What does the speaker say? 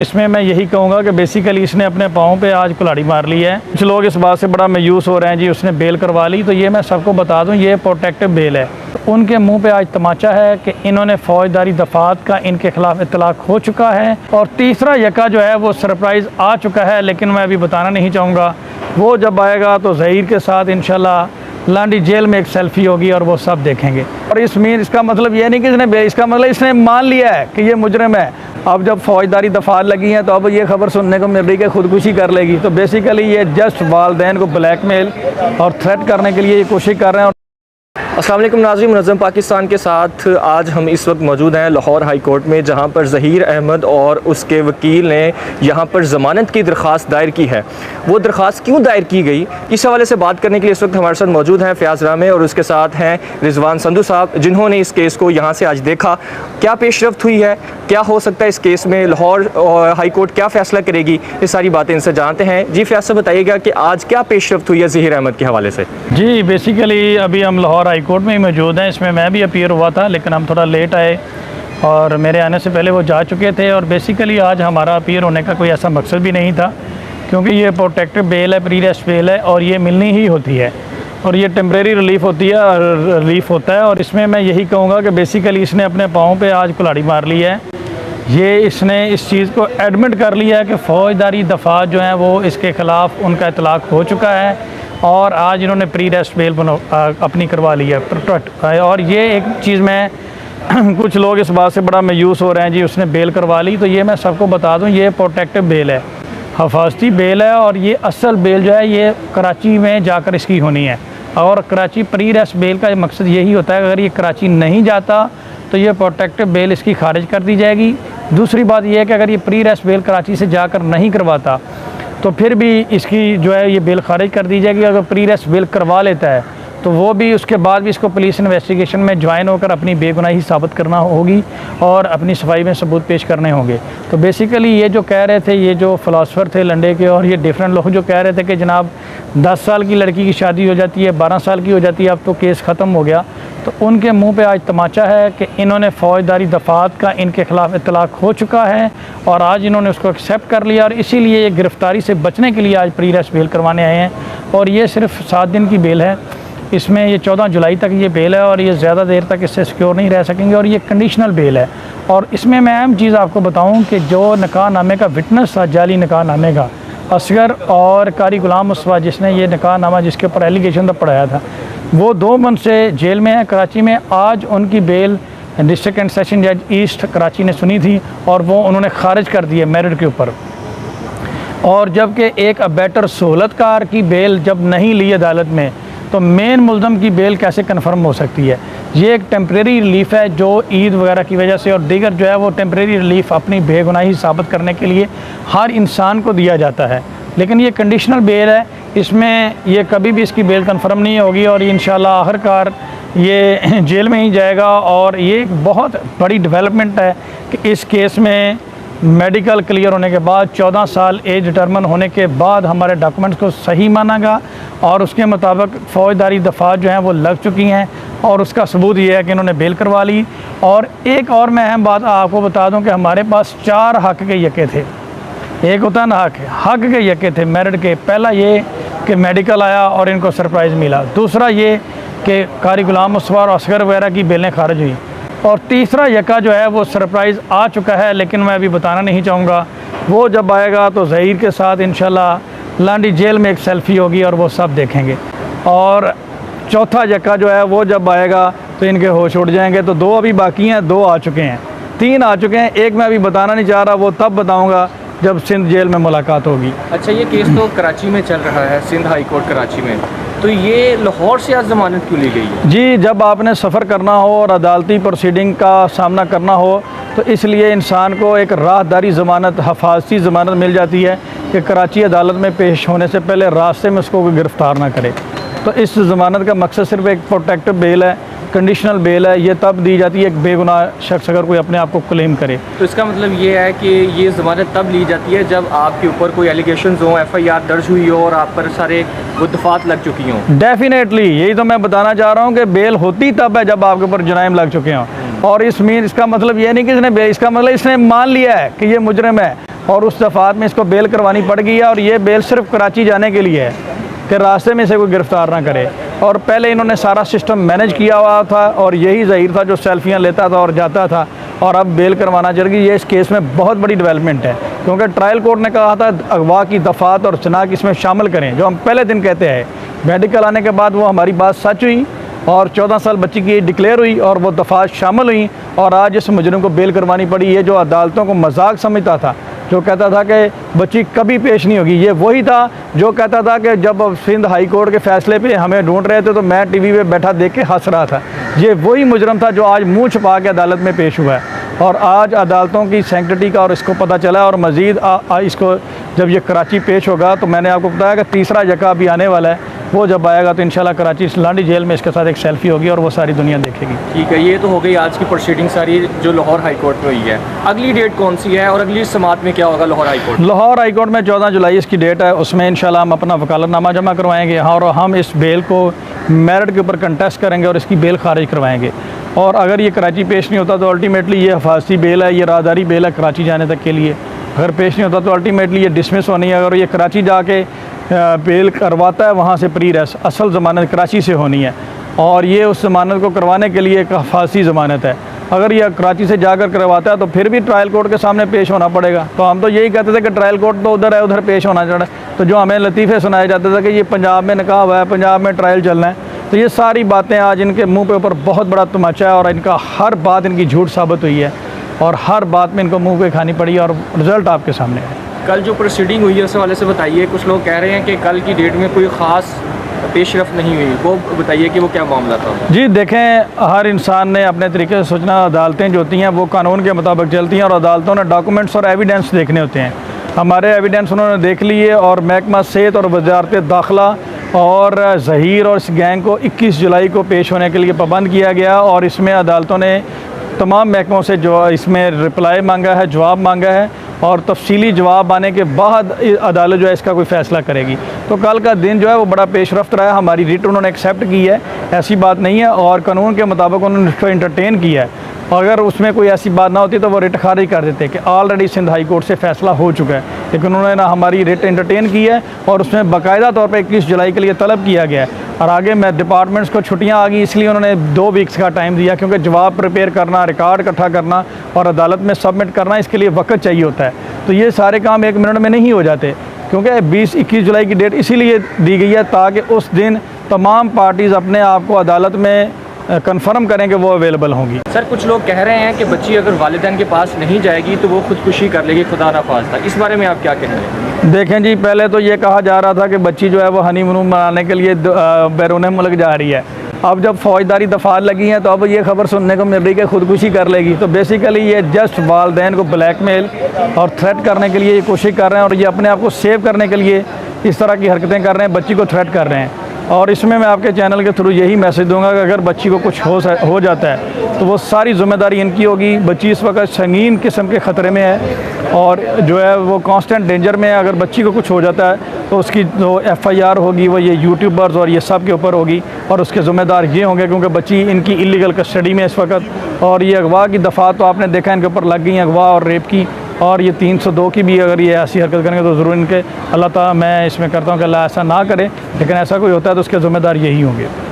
इसमें मैं यही कहूँगा कि बेसिकली इसने अपने पाँव पे आज कुल्हाड़ी मार ली है। कुछ लोग इस बात से बड़ा मायूस हो रहे हैं जी उसने बेल करवा ली, तो ये मैं सबको बता दूं ये प्रोटेक्टिव बेल है। तो उनके मुंह पे आज तमाचा है कि इन्होंने फौजदारी दफात का इनके खिलाफ इतलाक हो चुका है और तीसरा यका जो है वो सरप्राइज़ आ चुका है, लेकिन मैं अभी बताना नहीं चाहूँगा। वो जब आएगा तो ज़हीर के साथ इंशाल्लाह लांडी जेल में एक सेल्फी होगी और वो सब देखेंगे। और इसका मतलब ये नहीं कि इसका मतलब इसने मान लिया है कि ये मुजरिम है। अब जब फौजदारी दफात लगी हैं तो अब ये खबर सुनने को मिल रही है कि खुदकुशी कर लेगी। तो बेसिकली ये जस्ट वालदैन को ब्लैकमेल और थ्रेट करने के लिए ये कोशिश कर रहे हैं। अस्सलाम वालेकुम नाज़रीन, मुनज़्ज़म पाकिस्तान के साथ आज हम इस वक्त मौजूद हैं लाहौर हाई कोर्ट में, जहां पर ज़हीर अहमद और उसके वकील ने यहां पर ज़मानत की दरख्वास्त दायर की है। वो दरख्वास्त क्यों दायर की गई, इस हवाले से बात करने के लिए इस वक्त हमारे साथ मौजूद हैं फ़याज़ रामे और उसके साथ हैं रिजवान संधू साहब, जिन्होंने इस केस को यहाँ से आज देखा। क्या पेशरफ्त हुई है, क्या हो सकता है इस केस में, लाहौर हाई कोर्ट क्या फ़ैसला करेगी, ये सारी बातें इनसे जानते हैं। जी फ़याज़ साहब बताइएगा कि आज क्या पेशरफ्त हुई है ज़हीर अहमद के हवाले से। जी बेसिकली अभी हम लाहौर हाई कोर्ट में ही मौजूद हैं। इसमें मैं भी अपीयर हुआ था लेकिन हम थोड़ा लेट आए और मेरे आने से पहले वो जा चुके थे। और बेसिकली आज हमारा अपीयर होने का कोई ऐसा मकसद भी नहीं था, क्योंकि ये प्रोटेक्टिव बेल है, प्री अरेस्ट बेल है और ये मिलनी ही होती है और ये टेम्प्रेरी रिलीफ होता है। और इसमें मैं यही कहूँगा कि बेसिकली इसने अपने पाँव पे आज कुल्हाड़ी मार ली है। ये इसने इस चीज़ को एडमिट कर लिया है कि फ़ौजदारी दफात जो हैं वो इसके ख़िलाफ़ उनका इतलाक़ हो चुका है और आज इन्होंने प्री अरेस्ट बेल अपनी करवा ली है। और ये एक चीज़ में कुछ लोग इस बात से बड़ा मायूस हो रहे हैं जी उसने बेल करवा ली, तो ये मैं सबको बता दूं ये प्रोटेक्टिव बेल है, हफाजती बेल है। और ये असल बेल जो है ये कराची में जाकर इसकी होनी है। और कराची प्री अरेस्ट बेल का मकसद यही होता है कि अगर ये कराची नहीं जाता तो ये प्रोटेक्टिव बेल इसकी खारिज कर दी जाएगी। दूसरी बात यह है कि अगर ये प्री अरेस्ट बेल कराची से जाकर नहीं करवाता तो फिर भी इसकी जो है ये बेल खारिज कर दी जाएगी। अगर प्री अरेस्ट बेल करवा लेता है तो वो भी उसके बाद भी इसको पुलिस इन्वेस्टिगेशन में ज्वाइन होकर अपनी बेगुनाही साबित करना होगी और अपनी सफाई में सबूत पेश करने होंगे। तो बेसिकली ये जो कह रहे थे, ये जो फ़िलासफ़र थे लंडे के और ये डिफरेंट लोग जो कह रहे थे कि जनाब 10 साल की लड़की की शादी हो जाती है, 12 साल की हो जाती है, अब तो केस ख़त्म हो गया, तो उनके मुंह पे आज तमाचा है कि इन्होंने फ़ौजदारी दफात का इनके ख़िलाफ़ इतलाक़ हो चुका है और आज इन्होंने उसको एक्सेप्ट कर लिया और इसीलिए ये गिरफ़्तारी से बचने के लिए आज प्री अरेस्ट बेल करवाने आए हैं। और ये सिर्फ 7 दिन की बेल है, इसमें ये 14 जुलाई तक ये बेल है और ये ज़्यादा देर तक इससे सिक्योर नहीं रह सकेंगे और ये कंडीशनल बेल है। और इसमें मैं अहम चीज़ आपको बताऊं कि जो निकाह नामे का विटनेस था, जाली निकाह नामे का, असगर और कारी गुलाम मुस्तफ़ा जिसने ये निकाह नामा जिसके ऊपर एलिगेशन था पढ़ाया था, वो 2 मंथ से जेल में है कराची में। आज उनकी बेल डिस्ट्रिक्ट एंड सेशन जज ईस्ट कराची ने सुनी थी और वो उन्होंने खारिज कर दी है मेरिट के ऊपर। और जबकि एक अबैटर सहूलतकार की बेल जब नहीं ली अदालत में तो मेन मुल्ज़म की बेल कैसे कन्फर्म हो सकती है। ये एक टेम्प्रेरी रिलीफ़ है जो ईद वगैरह की वजह से और दीगर जो है वो टेम्प्रेरी रिलीफ़ अपनी बेगुनाही साबित करने के लिए हर इंसान को दिया जाता है, लेकिन ये कंडीशनल बेल है, इसमें ये कभी भी इसकी बेल कन्फर्म नहीं होगी और इंशाल्लाह आखिरकार ये जेल में ही जाएगा। और ये एक बहुत बड़ी डेवलपमेंट है कि इस केस में मेडिकल क्लियर होने के बाद 14 साल एज डिटर्मन होने के बाद हमारे डॉक्यूमेंट्स को सही माना गया और उसके मुताबिक फ़ौजदारी दफात जो हैं वो लग चुकी हैं और उसका सबूत ये है कि इन्होंने बेल करवा ली। और एक और मैं अहम बात आपको बता दूं कि हमारे पास 4 हक़ के यके थे। एक होता है ना हक़ के यके थे मेरिट के। पहला ये कि मेडिकल आया और इनको सरप्राइज़ मिला, दूसरा ये कि कारी गुलाम मुस्तफ़ा और असगर वगैरह की बेलें खारिज हुई, और तीसरा यका जो है वो सरप्राइज़ आ चुका है, लेकिन मैं अभी बताना नहीं चाहूँगा। वो जब आएगा तो ज़हीर के साथ इंशाल्लाह लांडी जेल में एक सेल्फी होगी और वो सब देखेंगे। और चौथा यका जो है वो जब आएगा तो इनके होश उड़ जाएंगे। तो 2 अभी बाकी हैं, 2 आ चुके हैं, 3 आ चुके हैं, एक मैं अभी बताना नहीं चाह रहा, वो तब बताऊँगा जब सिंध जेल में मुलाकात होगी। अच्छा, ये केस तो कराची में चल रहा है, सिंध हाई कोर्ट कराची में, तो ये लाहौर से आज ज़मानत क्यों ली गई है? जी, जब आपने सफ़र करना हो और अदालती प्रोसीडिंग का सामना करना हो तो इसलिए इंसान को एक राहदारी ज़मानत, हफाजती ज़मानत मिल जाती है कि कराची अदालत में पेश होने से पहले रास्ते में उसको कोई गिरफ़्तार ना करे। तो इस ज़मानत का मकसद सिर्फ एक प्रोटेक्टिव बेल है, कंडीशनल बेल है। ये तब दी जाती है एक बेगुनाह शख्स अगर कोई अपने आप को क्लेम करे। तो इसका मतलब ये है कि ये ज़मानत तब ली जाती है जब आपके ऊपर कोई एलिगेशंस हो, FIR दर्ज हुई हो और आप पर सारे दफात लग चुकी हों। डेफिनेटली यही तो मैं बताना चाह रहा हूँ कि बेल होती तब है जब आपके ऊपर जुराइम लग चुके हों। और इसका मतलब ये नहीं कि इसका मतलब इसने मान लिया है कि ये मुजरिम है और उस दफात में इसको बेल करवानी पड़ गई है। और ये बेल सिर्फ कराची जाने के लिए है कि रास्ते में से कोई गिरफ़्तार ना करे। और पहले इन्होंने सारा सिस्टम मैनेज किया हुआ था और यही ज़हीर था जो सेल्फियाँ लेता था और जाता था, और अब बेल करवाना चल गई। ये इस केस में बहुत बड़ी डेवलपमेंट है, क्योंकि ट्रायल कोर्ट ने कहा था अगवा की दफ़ात और शनाख्त इसमें शामिल करें, जो हम पहले दिन कहते हैं। मेडिकल आने के बाद वो हमारी बात सच हुई और 14 साल बच्ची की डिक्लेयर हुई और वो दफ़ात शामिल हुई, और आज इस मुजरिम को बेल करवानी पड़ी। ये जो अदालतों को मजाक समझता था, जो कहता था कि बच्ची कभी पेश नहीं होगी, ये वही था जो कहता था कि जब सिंध हाई कोर्ट के फ़ैसले पे हमें ढूंढ रहे थे तो मैं टीवी पे बैठा देख के हंस रहा था। ये वही मुजरिम था जो आज मुंह छुपा के अदालत में पेश हुआ है। और आज अदालतों की सैंक्टिटी का और इसको पता चला, और मज़ीद इसको जब ये कराची पेश होगा तो मैंने आपको बताया कि तीसरा यका भी आने वाला है। वो जब आएगा तो इंशाल्लाह कराची लांडी जेल में इसके साथ एक सेल्फी होगी और वो सारी दुनिया देखेगी। ठीक है, ये तो हो गई आज की प्रोसीडिंग सारी जो लाहौर हाई कोर्ट में हुई है। अगली डेट कौन सी है और अगली समात में क्या होगा Lahore high court? Lahore high court में 14 जुलाई इसकी डेट है। उसमें इंशाल्लाह हम अपना वकालतनामा जमा करवाएंगे और हम इस बेल को मेरिट के ऊपर कंटेस्ट करेंगे और इसकी बेल खारिज करवाएंगे। और अगर ये कराची पेश नहीं होता तो अल्टीमेटली ये हिफाजती बेल है, ये राहदारी बेल है कराची जाने तक के लिए। अगर पेश नहीं होता तो अल्टीमेटली ये डिसमिस होनी है। अगर ये कराची जाके बेल करवाता है वहाँ से प्री रेस्ट, असल ज़मानत कराची से होनी है, और ये उस ज़मानत को करवाने के लिए एक हिफाजती ज़मानत है। अगर यह कराची से जाकर करवाता है तो फिर भी ट्रायल कोर्ट के सामने पेश होना पड़ेगा। तो हम तो यही कहते थे कि ट्रायल कोर्ट तो उधर है, उधर पेश होना चाहिए। तो जो हमें लतीफ़े सुनाए जाते थे कि ये पंजाब में निकाह हुआ है, पंजाब में ट्रायल चलना है, तो ये सारी बातें आज इनके मुंह पे ऊपर बहुत बड़ा तमाचा है और इनका हर बात इनकी झूठ साबित हुई है और हर बात में इनको मुंह पे खानी पड़ी और रिज़ल्ट आपके सामने है। कल जो प्रोसीडिंग हुई है उस हवाले से बताइए। कुछ लोग कह रहे हैं कि कल की डेट में कोई ख़ास पेशरफ नहीं हुई, वो बताइए कि वो क्या मामला था? जी देखें, हर इंसान ने अपने तरीके से सोचना। अदालतें जो होती हैं वो कानून के मुताबिक चलती हैं और अदालतों ने डॉक्यूमेंट्स और एविडेंस देखने होते हैं। हमारे एविडेंस उन्होंने देख लिए और महकमा सेहत और वजारत दाखिला और ज़हीर और इस गैंग को 21 जुलाई को पेश होने के लिए पाबंद किया गया। और इसमें अदालतों ने तमाम महकमों से जो इसमें रिप्लाई मांगा है, जवाब मांगा है, और तफसीली जवाब आने के बाद अदालत जो है इसका कोई फ़ैसला करेगी। तो कल का दिन जो है वो बड़ा पेशरफ्त रहा है। हमारी रिट उन्होंने एक्सेप्ट की है, ऐसी बात नहीं है, और कानून के मुताबिक उन्होंने उसको इंटरटेन किया है। अगर उसमें कोई ऐसी बात ना होती तो वो रिट खारिज कर देते कि ऑलरेडी सिंध हाई कोर्ट से फ़ैसला हो चुका है। लेकिन उन्होंने ना हमारी रिट इंटरटेन की है और उसमें बाकायदा तौर पे 21 जुलाई के लिए तलब किया गया है। और आगे मैं डिपार्टमेंट्स को छुट्टियां आ गई, इसलिए उन्होंने 2 वीक्स का टाइम दिया, क्योंकि जवाब प्रिपेयर करना, रिकॉर्ड इकट्ठा करना और अदालत में सबमिट करना, इसके लिए वक्त चाहिए होता है। तो ये सारे काम 1 मिनट में नहीं हो जाते, क्योंकि 20-21 जुलाई की डेट इसीलिए दी गई है ताकि उस दिन तमाम पार्टीज़ अपने आप को अदालत में कंफर्म करें कि वो अवेलेबल होंगी। सर, कुछ लोग कह रहे हैं कि बच्ची अगर वालिदैन के पास नहीं जाएगी तो वो खुदकुशी कर लेगी, खुदा ना खास्ता। इस बारे में आप क्या कहेंगे? देखें जी, पहले तो ये कहा जा रहा था कि बच्ची जो है वो हनीमून मनाने के लिए बैरून मुल्क जा रही है। अब जब फौजदारी दफ़ात लगी हैं तो अब ये खबर सुनने को मिल रही है कि खुदकुशी कर लेगी। तो बेसिकली ये जस्ट वालिदैन को ब्लैकमेल और थ्रेट करने के लिए ये कोशिश कर रहे हैं, और ये अपने आप को सेव करने के लिए इस तरह की हरकतें कर रहे हैं, बच्ची को थ्रेट कर रहे हैं। और इसमें मैं आपके चैनल के थ्रू यही मैसेज दूंगा कि अगर बच्ची को कुछ हो जाता है तो वो सारी ज़िम्मेदारी इनकी होगी। बच्ची इस वक्त संगीन किस्म के ख़तरे में है और जो है वो कांस्टेंट डेंजर में है। अगर बच्ची को कुछ हो जाता है तो उसकी जो FIR होगी वो ये यूट्यूबर्स और ये सब के ऊपर होगी, और उसके ज़िम्मेदार ये होंगे, क्योंकि बच्ची इनकी इलीगल कस्टडी में इस वक्त। और ये अगवा की दफ़ा तो आपने देखा इनके ऊपर लग गई हैं, अगवा और रेप की, और ये 302 की भी अगर ये ऐसी हरकत करेंगे तो ज़रूर इनके अल्लाह ताला, मैं इसमें करता हूँ कि अल्लाह ऐसा ना करे, लेकिन ऐसा कोई होता है तो उसके ज़िम्मेदार यही होंगे।